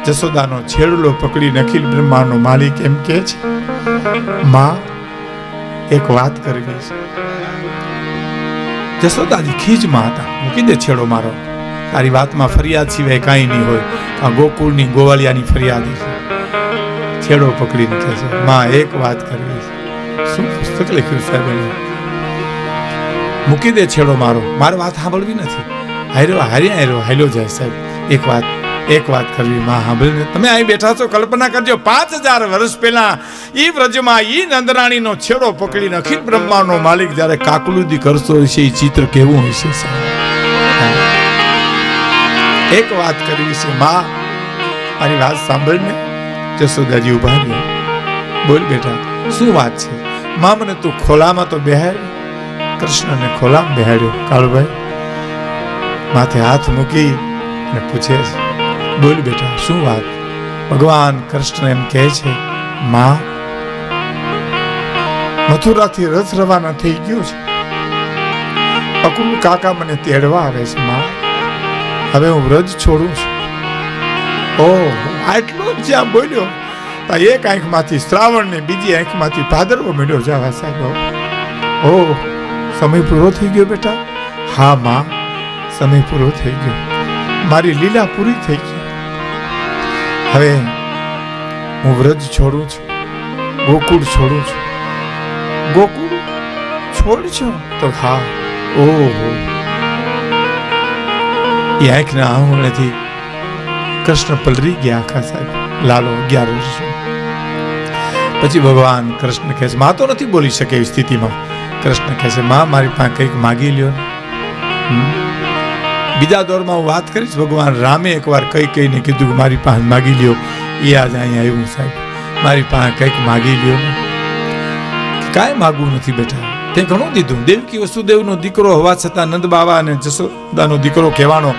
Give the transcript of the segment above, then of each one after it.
જશોદાનો છેડલો પકડી અખિલ બ્રહ્માંડનો માલિક એમ કહે છે, માં એક વાત કરવી છે. જશોદાજી ખીજમાં હતા. મૂકી દે છેડો મારો, તારી વાતમાં ફરિયાદ સિવાય કાંઈ નહીં હોય. આ ગોકુળની ગોવાલિયાની ફરિયાદ છે. છેડો પકડીને કહે છે, માં એક વાત કરવી છે. શું પુસ્તક લખ્યું સાહેબ? મૂકી દે છેડો મારો, મારી વાત સાંભળવી નથી. હાલ્યો જાય સાહેબ. એક વાત કરવી માં, સાંભળીને તમે અહીં બેઠા છો. કલ્પના કરજો 5000 વર્ષ પહેલા ઈ વ્રજમાં ઈ નંદરાણીનો છેડો પકડીને અખિલ બ્રહ્માંડનો માલિક જ્યારે કાકલુદી કરતો હશે, એ ચિત્ર કેવું હશે સાહેબ? એક વાત કરવી છે માં, મારી વાત સાંભળને. જશોદાજી ઉભા રહ્યા. બોલ બેટા, શું વાત છે? માં મને તું ખોલામાં તો બેહાડ. કૃષ્ણને ખોલામાં બેહાડ્યો. કાળુભાઈ માથે હાથ મૂકી અને પૂછે છે, બોલ બેટા શું વાત? ભગવાન કૃષ્ણ એમ કહે છે, માં મથુરાથી રથ રવાના થઈ ગયો છે. અકુલ કાકા મને તેડવા આવે છે. માં હવે હું વ્રજ છોડું છું. ઓહ, આટલું જ જ્યાં બોલ્યો એક આંખમાંથી શ્રાવણ ને બીજી આંખમાંથી ભાદરવો મળ્યો જવા સાહેબ. ઓહ, સમય પૂરો થઈ ગયો બેટા? હા માં, સમય પૂરો થઈ ગયો. મારી લીલા પૂરી થઈ ગઈ. હવે હું વ્રજ છોડું છું, ગોકુળ છોડું છું. ગોકુળ છોડશો? તો હા. ઓહો, એ આંખના આંગળેથી કૃષ્ણ પલરી ગયા આખા સાહેબ. લાલો 11 વર્ષ. પછી ભગવાન કૃષ્ણ કહે છે, માં તો નથી બોલી શકે એવી સ્થિતિમાં. કૃષ્ણ કહે છે, માં મારી પાસે કંઈક માગી લ્યો ને. બીજા દોરમાં હું વાત કરીશ. ભગવાન રામે એકવાર કહીને કીધું કે મારી પાસે માગી લ્યો. એ આજ અહીંયા આવ્યું સાહેબ. મારી પાસે કંઈક માગી લ્યો ને. કાંઈ માગવું નથી બેટા, તે ઘણું દીધું. દેવકી વસુદેવનો દીકરો હોવા છતાં નંદ બાવા અને જશોદાનો દીકરો કહેવાનો,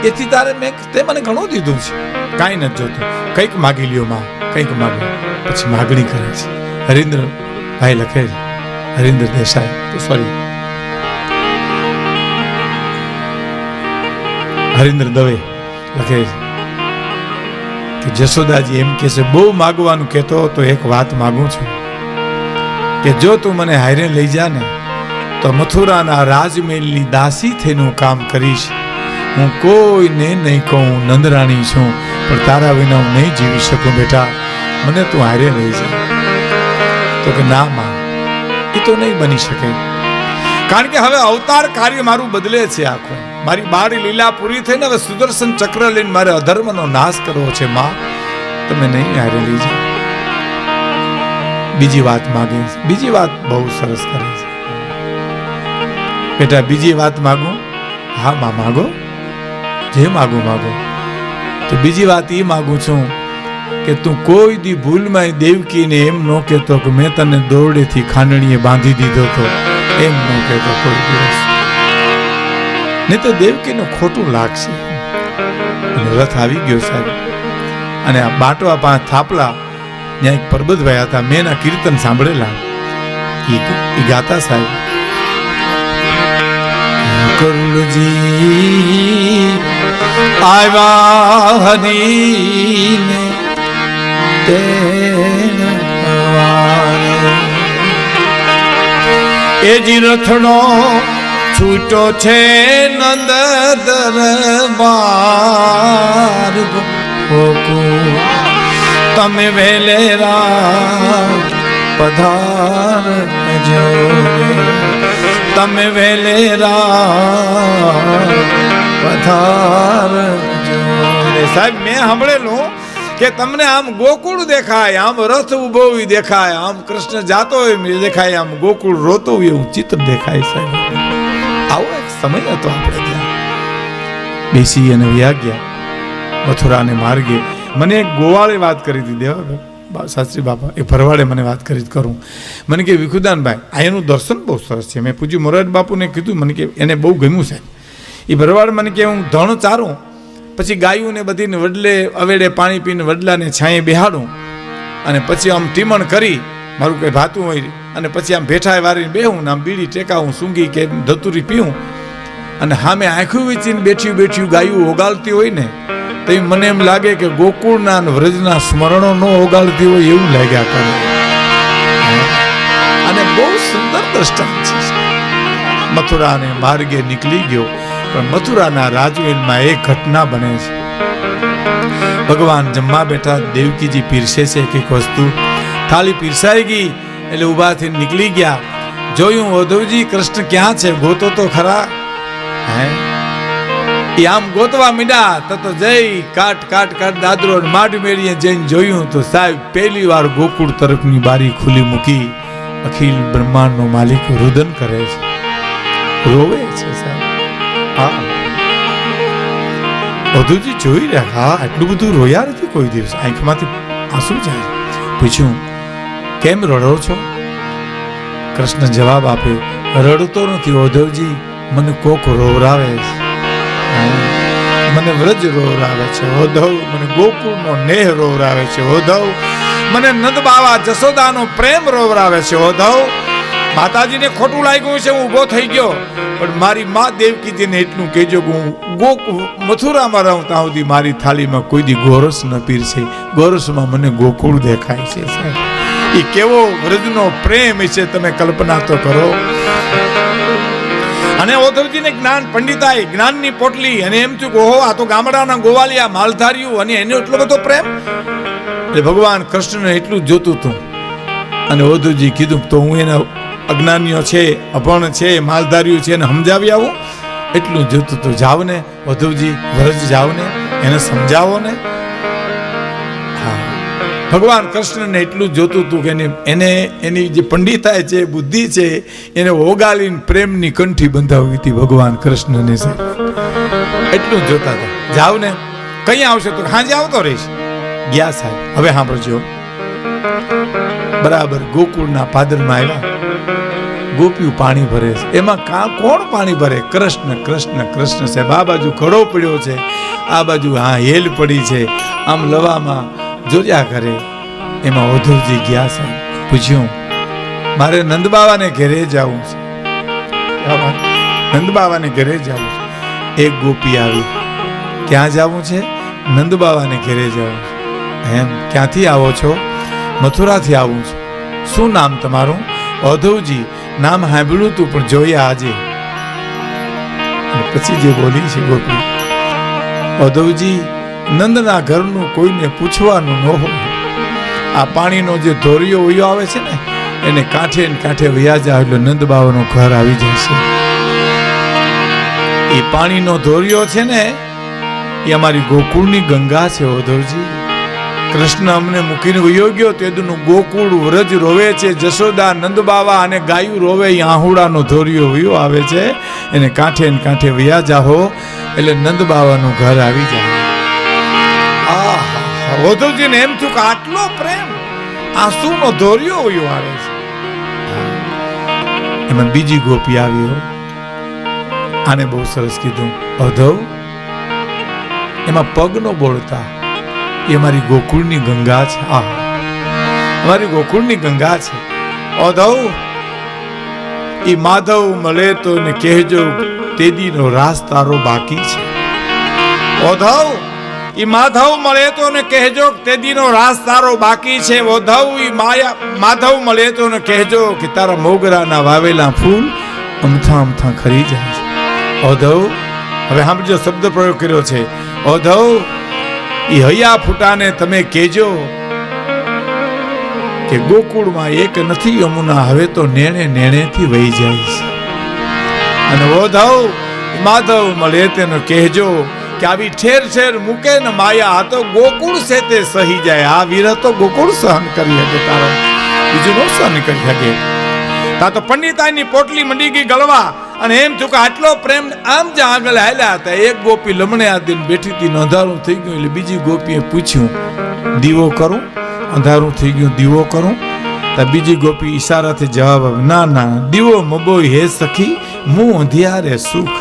એથી તારે તે મને ઘણું દીધું છે. કાંઈ નથી જોતું. કંઈક માગી લ્યો માં, કંઈક માગો. પછી માગણી કરે છે. હરીન્દ્ર ભાઈ લખે છે, હરીન્દ્ર દેસાઈ, હરીન્દ્ર દવે લખે છે કે જશોદાજી એમ કે છે, બહુ માગવાનું કહેતો તો એક વાત માગું છું કે જો તું મને હારે લઈ જા ને તો મથુરાના રાજમહેલની દાસી થઈને હું કામ કરીશ. હું કોઈને નહીં કહું નંદરાણી છું, પણ તારા વિના હું નહીં જીવી શકું. બેટા મને તું હારે લઈ જા. તો કે ના માં, એ તો નહીં બની શકે. કારણ કે હવે અવતાર કાર્ય મારું બદલે છે આખું. મારી બાળી લીલા પૂરી થઈને હવે સુદર્શન ચક્ર લઈને મારે અધર્મનો નાશ કરવો છે. માં તમે નહીં હારે લઈ જાઓ. બીજી વાત માગે છે. બીજી વાત બહુ સરસ કરે છે. બેટા બીજી વાત માગું? હા માં માગો, જે માગો માગો. તો બીજી વાત એ માગું છું કે તું કોઈ દી ભૂલમાં દેવકીને એમ ન કહેતો કે મેં તને દોરડેથી ખાંડણીએ બાંધી દીધો તો. એમ ન કહેતો કોઈ દિવસ, નહીં તો દેવકીનું ખોટું લાગશે. અને રથ આવી ગયો સાહેબ. અને આ બાટવા પાંચ થાપલા ત્યાં એક પરબતભાઈ હતા. મેં એના કીર્તન સાંભળેલા. એ ગાતા સાહેબ, કરુણજી આવ્યા હરીને એ જી રથડો છૂટો છે નંદ દરબાર. તમે વેલેરા પધારજો, તમે વેલેરા પધારજો. સાહેબ મેં સાંભળેલું કે તમને આમ ગોકુળ દેખાય, આમ રથ ઉભો દેખાય, આમ કૃષ્ણ જાતો હોય દેખાય, આમ ગોકુળ રોતો હોય એવું ચિત્ર દેખાય સાહેબ. આવો એક સમય હતો. આપણે ત્યાં બેસી અને વ્યા ગયા મથુરાને માર્ગે. મને એક ગોવાળે વાત કરી હતી, દેવા શાસ્ત્રી બાપા, એ ભરવાડે મને વાત કરી કરું. મને કે વિખુદાનભાઈ અહીંનું દર્શન બહુ સરસ છે. મેં પૂછ્યું મોરારી બાપુને કીધું, મને કે એને બહુ ગમ્યું સાહેબ. એ ભરવાડ મને કે હું ધણ ચારું, પછી ગાયું ને બધીને વડલે અવેડે પાણી પીને વડલાને છાંયે બેહાડું, અને પછી આમ ટીમણ કરી મારું કંઈ ભાતું હોય, અને પછી આમ ભેઠાએ વારીને બેહું ને આમ બીડી ટેકાવું, સૂંઘી કે ધતુરી પીવું, અને સામે આંખું વીચીને બેઠ્યું ગાયું ઓગાળતી હોય ને તો મને એમ લાગે કે ગોકુળના વ્રજના સ્મરણો ન ઓગાળતી હોય એવું લાગ્યા કરે. અને બહુ સુંદર દ્રષ્ટાંત છે. મથુરાને માર્ગે નીકળી ગયો, પણ મથુરાના રાજમહેલમાં એક ઘટના બને છે. ભગવાન જમવા બેઠા, દેવકીજી પીરસે છે એક વસ્તુ, થાળી પીરસાઈ ગઈ એટલે ઊભા થઈને નીકળી ગયા. જોયું ઉદ્ધવજી કૃષ્ણ ક્યાં છે, ગોતો તો ખરા. હે આમ ગોતવા મીડ્યા તો જઈ કાટ કાટ કાટ દાદરો માડ મેળીએ જઈને જોયું તો સાહેબ પહેલી વાર ગોકુળ તરફની બારી ખુલ્લી મૂકી. અખિલ બ્રહ્માંડનો માલિક રુદન કરે છે, રોવે છે સાહેબ. હા, ઉદ્ધવજી જોઈ રહ્યા, હા આટલું બધું રોયા નથી કોઈ દિવસ, આંખમાંથી આંસુ જાય. પૂછ્યું કેમ રડો છો? કૃષ્ણ જવાબ આપ્યો, રડતો નથી ઉદ્ધવજી, મને કોક રોવરાવે છે, મને વ્રજ રોવરાવે છે ઉદ્ધવ, મને ગોકુળનો નેહ રોવરાવે છે ઉદ્ધવ, મને નંદ બાવા જશોદાનો પ્રેમ રોવરાવે છે ઉદ્ધવ. માતાજીને ખોટું લાગ્યું છે, હું ઊભો થઈ ગયો, પણ મારી મા દેવકીજીને એટલું કહેજો કે હું મથુરામાં રહું ત્યાં સુધી મારી થાળીમાં કોઈ દી ગોરસ ન પીરશે. ગોરસમાં મને ગોકુળ દેખાય છે સાહેબ. એ કેવો વ્રજનો પ્રેમ છે, તમે કલ્પના તો કરો. અને ઉદ્ધવજીને જ્ઞાન પંડિતાઈ, જ્ઞાનની પોટલી, અને એમ થયું કે ઓહો આ તો ગામડાના ગોવાલિયા માલધારીઓ, અને એનો એટલો બધો પ્રેમ. એટલે ભગવાન કૃષ્ણને એટલું જ જોતું હતું. અને ઉદ્ધવજી કીધું તો હું એના અજ્ઞાનીઓ છે, અભણ છે, માલધારીઓ છે, એને સમજાવી આવું. એટલું જોતું હતું. જાવ ને ઉદ્ધવજી, વ્રજ જાવ ને, એને સમજાવો ને. હા, ભગવાન કૃષ્ણને એટલું જોતું હતું કે એને એની જે પંડિતાઈ છે, બુદ્ધિ છે, એને ઓગાળીને પ્રેમની કંઠી બંધાવી હતી ભગવાન કૃષ્ણને સાહેબ. એટલું જોતા હતા. જાવ ને, કઈ આવશે તો હાજે આવતો રહીશ. ગયા સાહેબ. હવે સાંભળજો, બરાબર ગોકુળના પાદરમાં આવ્યા. ગોપીઓ પાણી ભરે છે. એમાં કોણ પાણી ભરે? કૃષ્ણ કૃષ્ણ કૃષ્ણ સાહેબ. આ બાજુ ઘડો પડ્યો છે, આ બાજુ હા હેલ પડી છે, આમ લવામાં જોયા કરે. એમાં ઉદ્ધવજી ગયા સાહેબ. પૂછ્યું મારે નંદબાવાને ઘરે જવું છે, નંદબાવાને ઘરે જવું છે. એક ગોપી આવી, ક્યાં જવું છે? નંદબાવાને ઘરે જવું છે. એમ, ક્યાંથી આવો છો? મથુરાથી આવું છું. શું નામ તમારું? ઉદ્ધવજી. નામ સાંભળ્યું તું પણ જોયા આજે. પછી જે બોલી છે ગોપી, ઉદ્ધવજી નંદના ઘરનું કોઈને પૂછવાનું ન હોય. આ પાણીનો જે ધોરિયો વયો આવે છે ને, એને કાંઠે ને કાંઠે વયા જાય એટલે નંદ બાવાનું ઘર આવી જશે. એ પાણીનો ધોરિયો છે ને, એ અમારી ગોકુળની ગંગા છે ઉદ્ધવજી. કૃષ્ણ અમને મૂકીને વયો ગયો તેદુનું ગોકુળ વ્રજ રોવે છે, જશોદા નંદ બાવા અને ગાયું રોવે. આહુડાનો ધોરિયો વયો આવે છે, એને કાંઠે ને કાંઠે વયા જાહો એટલે નંદ બાવાનું ઘર આવી જાય. ઉદ્ધવજીને એમ થયું કે આટલો પ્રેમ, આંસુનો ધોરિયો વયો આવે છે. એમાં બીજી ગોપી આવી. આને બહુ સરસ કીધું, ઉદ્ધવ એમાં પગ નો બોળતા, એ અમારી ગોકુળની ગંગા છે. આ અમારી ગોકુળની ગંગા છે. ઉદ્ધવ એ માધવ મળે તો એને કહેજો તેદીનો રાસ તારો બાકી છે. ઉદ્ધવ એ માધવ મળે તો એને કહેજો તેદીનો રાસ તારો બાકી છે. ઉદ્ધવ એ માધવ મળે તો એને કહેજો કે તારા મોગરાના વાવેલા ફૂલ અમથા અમથા ખરી જાય છે. ઉદ્ધવ, હવે સાંભળજો, શબ્દ પ્રયોગ કર્યો છે. ઉદ્ધવ એ હૈયા ફૂટાને તમે કહેજો કે ગોકુળમાં એક નથી યમુના, હવે તો નેણે નેણેથી વહી જાય છે. અને ઉદ્ધવ માધવ મળે તેને કહેજો કે આવી ઠેર ઠેર મૂકે ને માયા, આ તો ગોકુળ છે તે સહી જાય. આ વીર તો ગોકુળ સહન કરી શકે, તારો બીજું નો સહન કરી શકે. તા તો પંડિતાઈની પોટલી મંડી ગઈ ગળવા. અને એમ થયું કે આટલો પ્રેમ. આમ જ આગળ હાલ્યા હતા, એક ગોપી લમણે આ દિન બેઠી હતી, અંધારું થઈ ગયું એટલે બીજી ગોપીએ પૂછ્યું દીવો કરું? અંધારું થઈ ગયું, દીવો કરું? તો બીજી ગોપી ઈશારાથી જવાબ આવે, ના ના, દીવો મબોય હે સખી, મું અંધિયારે સુખ.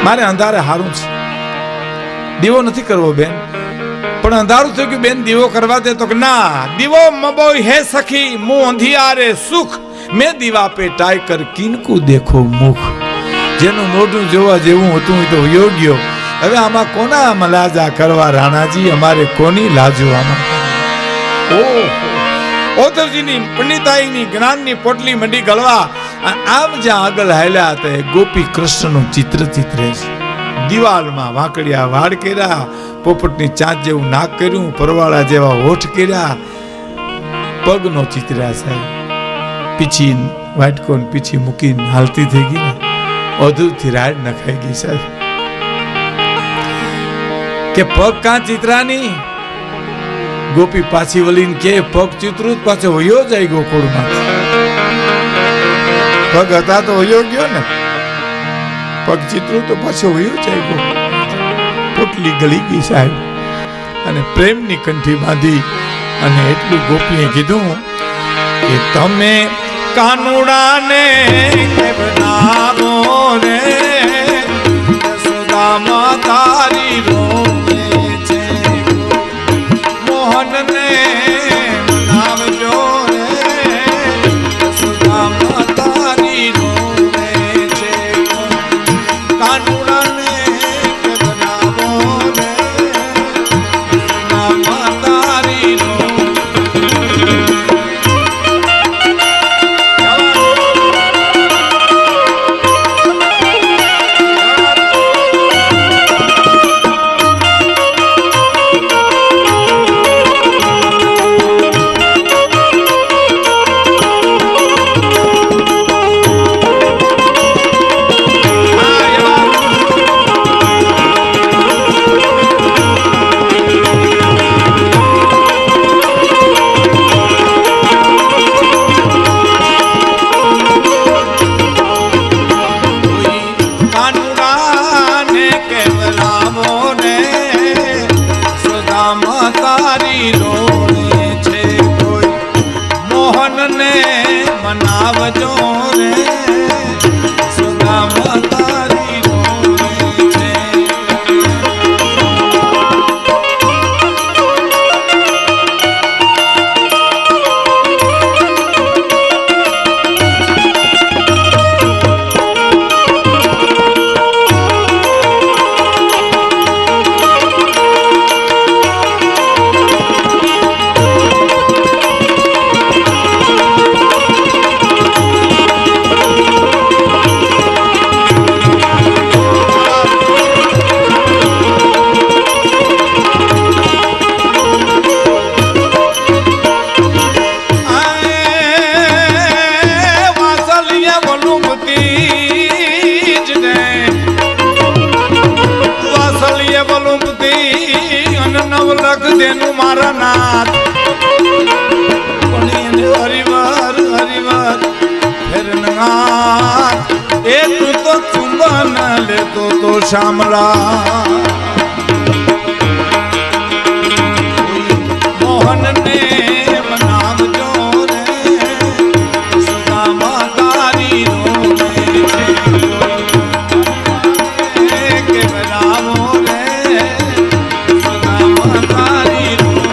મારે અંધારે હારું છે, દીવો નથી કરવો બેન. પણ અંધારું થઈ ગયું બેન, દીવો કરવા દે. તો કે ના, દીવો મબોય હે સખી, મું અંધિયારે સુખ, મેં દીવા પે ટાઈ કર કિનકુ દેખો મુખ. જેનું મોઢું જોવા જેવું હતું એ તો યોગ્ય, હવે આમાં કોના મલાજા કરવા રાણાજી, અમારે કોની લાજો આમાં? ઓતરજીની પંડિતાઈની જ્ઞાનની પોટલી મંડી ગળવા. આમ જ્યાં આગળ હાલ્યા હતા ગોપી કૃષ્ણનું ચિત્ર ચિત્રે છે. દિવાલમાં વાંકડિયા વાળ કર્યા, પોપટની ચાંચ જેવું નાક કર્યું, પરવાળા જેવા હોઠ કર્યા, પગનો ચિત્ર્યા સાહેબ. પીછી વાટકો પીછી મૂકીને હાલતી થઈ ગઈ ને, અધૂરથી રાડ નખાઈ ગઈ સાહેબ. કે પગ કાં ચિત્રાની? ગોપી પાછી વળીને કે પગ ચિત્રું પાછો વયો જાય ગોકુળમાં. પગ હતા તો વયો ગયો ને, પગ ચિત્રું તો પાછો વયો જાય ગોકુળ. પોટલી ગળી ગઈ સાહેબ, અને પ્રેમની કંઠી બાંધી અને એટલું ગોપીએ કીધું કે તમે કાનુડાને બનાવો રે, યશોદામાં તારી રોવે છે, મોહનને મનાવજો રે, યશોદામાં તારી રોવે છે, કાનુડાને બનાવો રે, યશોદામાં તારી રોવે. શામળા મોહનને મનાવજો રે, યશોદામાં તારી રોવે છે, કે બનાવો રે, યશોદામાં તારી રોવે.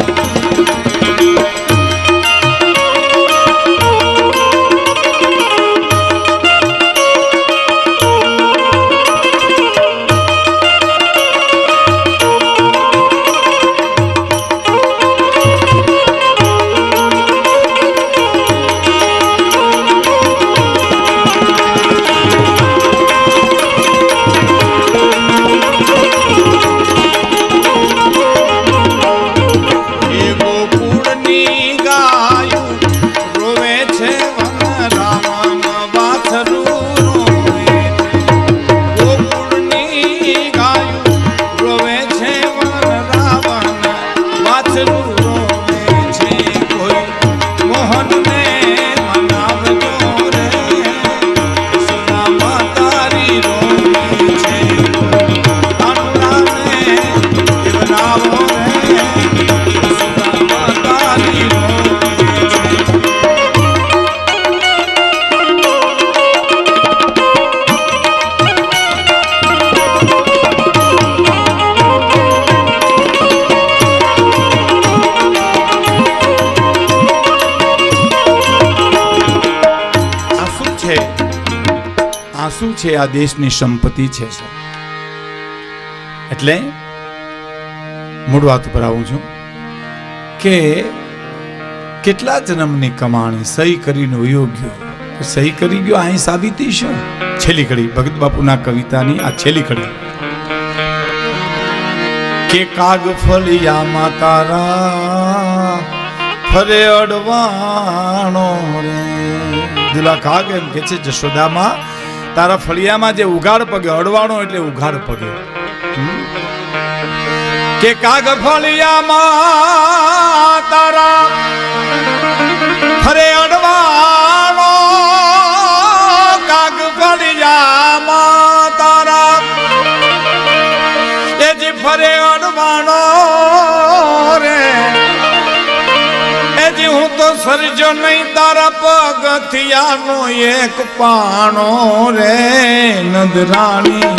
આંસુ છે આ દેશની સંપત્તિ છે. એટલે મૂળ વાત ઉપર આવું છું કે કેટલા જન્મની કમાણી સહી કરીને યોગ્ય સહી કરી ગયો. અહીં સાબિતી શું? છેલ્લી કડી ભગત બાપુના કવિતાની આ છેલ્લી કડી કે કાગ ફળિયામાં તારા ફરે અડવાણો રે. દિલા કાગ એમ કે છે જશોદામાં તારા ફળિયામાં જે ઉઘાડ પગે, અડવાણો એટલે ઉઘાડ પગે, કે કાગ ફળિયામાં તારા ફરે અડવાણો, કાગ ફળિયામાં તારા એ જે ફરે અડવાણો રે, એ જે હું તો સરજો નહીં તારા પગથિયાનો એક પાણો રે નજરાણી.